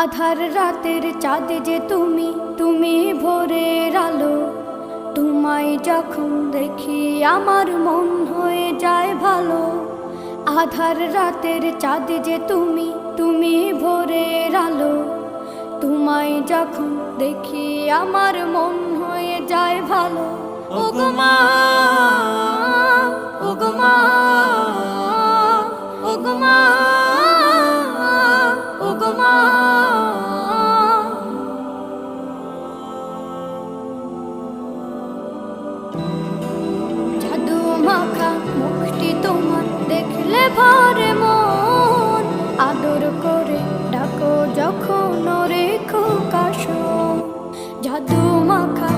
আধার রাতের চাঁদ যে তুমি, তুমি ভোরের আলো। তোমায় যখন দেখি আমার মন হয়ে যায় ভালো। আধার রাতের চাঁদ যে তুমি, তুমি ভোরের আলো। তোমায় যখন দেখি আমার মন হয়ে যায় ভালো। ওগো মা, ওগো মা, ওগো মা, ওগো মা। জাদু মাখা মুখটি তোমার দেখলে ভরে মন। আদর করে ডাকো যখন রেখো কাশো। জাদু মাখা